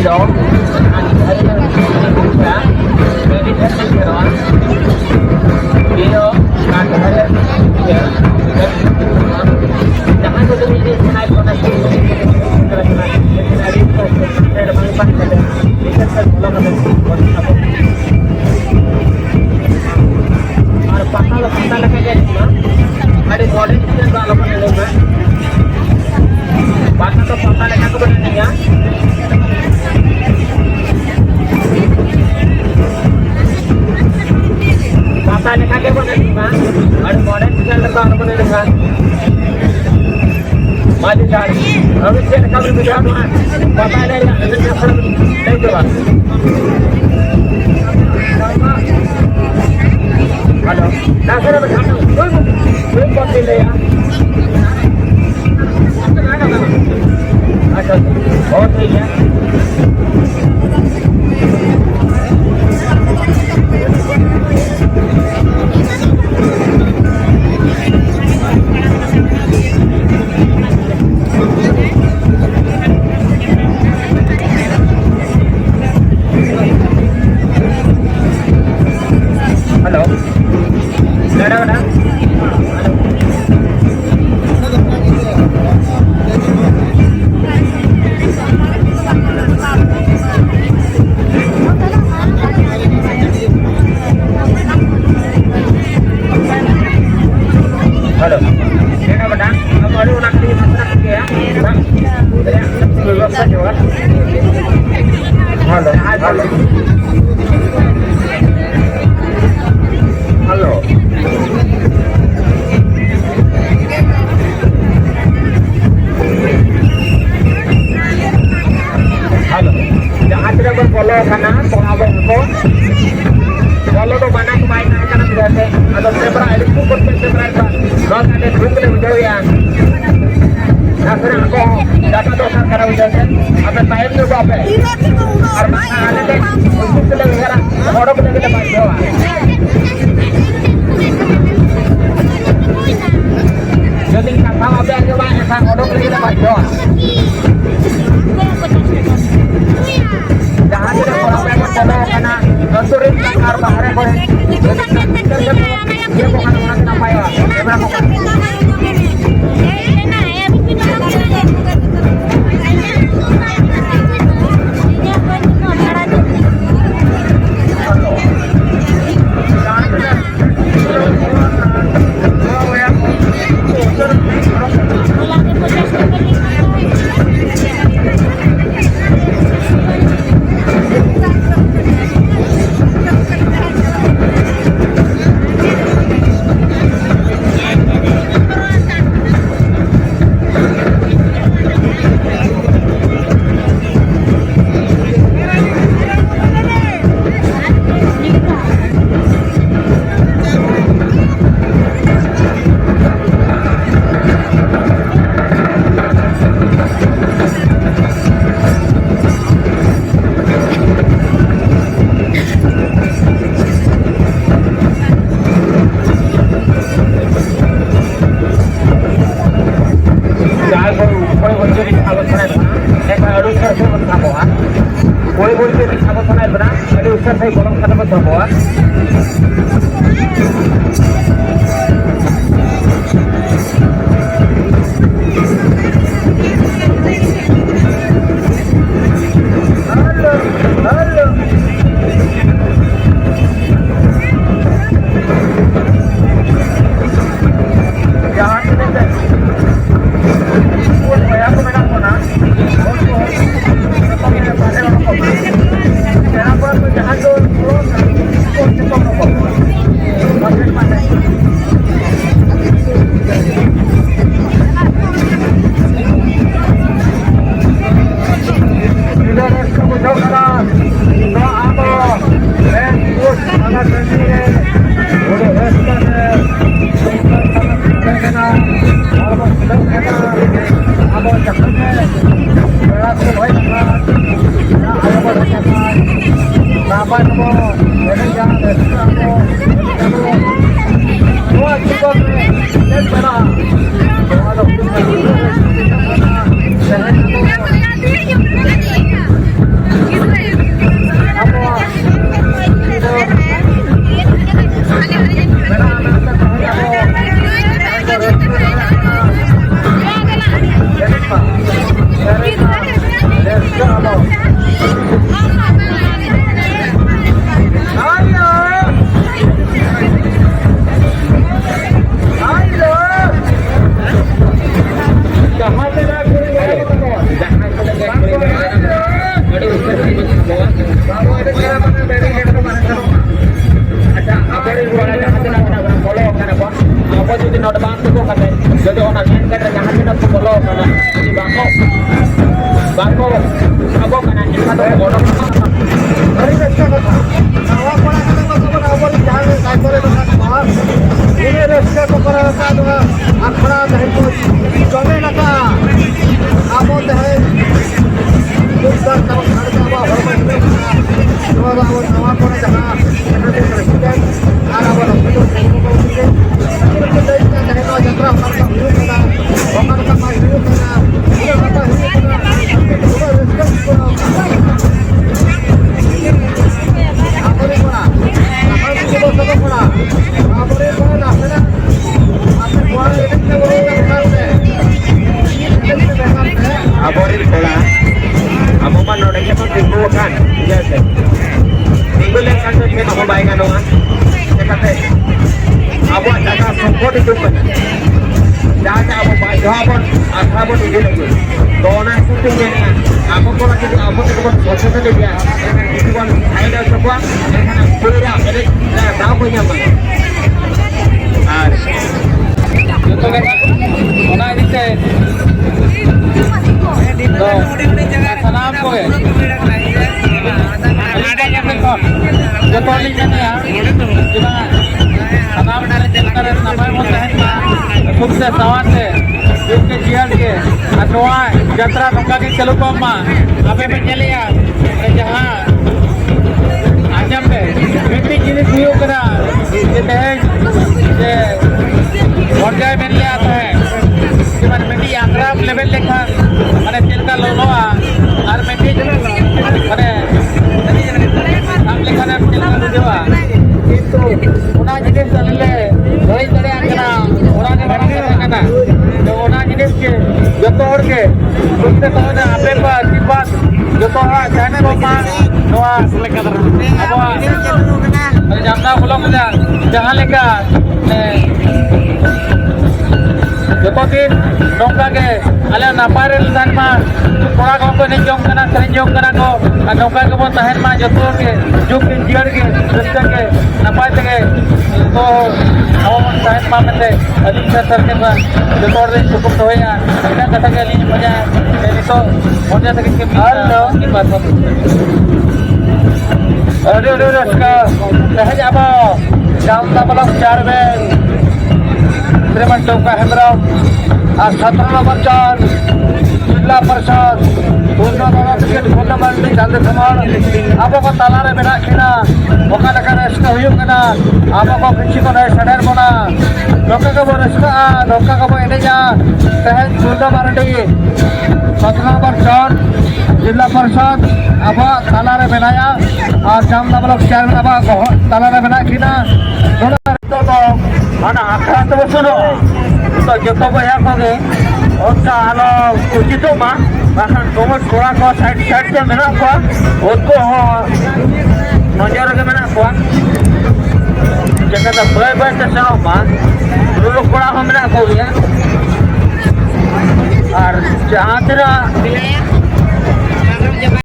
dong. Ada yang ya. Jadi saya kira dia ada ya. Jangan tuh ini naik kota sini. Kalau ada itu ada depan ada. Bisa saya pulang ada apa. और पता लगा क्या अरे college से वालों को नहीं है बात तो पता लगा को बना नहीं है पता लगा के बना नहीं है और कॉलेज से वालों को नहीं है माजी जारी अभी से कब बिठा दो पता नहीं नहीं के बाद हेलो ना सर मैं खाना कोई बात नहीं ले यार अच्छा बहुत सही है हेलो बेटा बेटा हेलो बेटा बेटा अब अरे उन्हें किसी मसला क्या है व्यवस्था जो है हेलो हेलो हेलो हेलो जहाँ तक अगर बोलो खाना तो अब उनको बोलो तो बना तो बाइक ना करना बिजाते अगर सेपरा एडिक्टिव करते सेपरा का नॉट आते ग्रुप ले बिजाओ यार ना फिर आपको डाटा तो सर करा बिजाते अपने टाइम जो आप है और माना आने के उसके लिए वगैरह ऑर्डर करने के लिए बात हुआ jadi kata apa yang coba esang kodok lagi dapat jual. Jangan tidak orang yang kodok karena turis bakar bahare boleh. Dia bukan orang kenapa ya? Dia berapa kan? Saya golong kata betul bahwa sesuatu dia itu kan ada sebuah karena punya jadi tahu punya apa itu kan ona ini teh salam ko ya ada yang berkor jatuh ni kan ya cuma salam dari jentar nama yang खूब से सवाल से युग के जियाल के अथवा यात्रा नौका के चलो पामा अबे में चलिया जहाँ आजम में मिट्टी जिनिस हुई करा ये दहेज ये और जाए में ले आता है कि मैंने मिट्टी यात्रा लेवल लेखा मैंने तिल का लोनोआ और मिट्टी मैंने हम लेखा ने तिल का लोनोआ तो उना जिनिस चले वही तरह आकना उना के बड़ा करना तो उना जिनिस के जतो और के उससे तो ना आपे पर आशीर्वाद जतो हा जाने बाबा नोआ अब अरे जामना बोलो मुझे जहां लेका जतो दिन नौका के अले नापारे लदान मा थोड़ा को नहीं जोंग करना सरिंग जोंग करना को नौका के बो तहन मा जतो के जुग के जियर के रस्ते के नापाय तके तो अब तहन मा में अधिक से सर के जतो और दिन सुकुम तो होया इतना कथा के लिए मजा है तो मजा तक के हेलो की बात अरे रस्का सहज अब जामना बलक 4 में श्रीमंत चौका हेमराम और 17 नंबर 4 जिला परिषद टिकट फोन नंबर चालते समय अब को तालारे मेरा खीना ओका लगा रेस्का हुयुकना अब को किसी को नहीं सडर बना नौका का वो रेस्का नौका का वो एनेजा सहज सुंदर मारडी 17 नंबर 4 जिला परिषद अब तालारे बनाया और जामना ब्लॉक 4 में अब तालारे बना खीना mana akan tu suno to joto baya koge oka alo kuchito ma bahkan komo kora ko side se mena ko otko ho नजर के मना को जगह बय बय से सनो ma लोग बड़ा हमरा को गया और जहां तेरा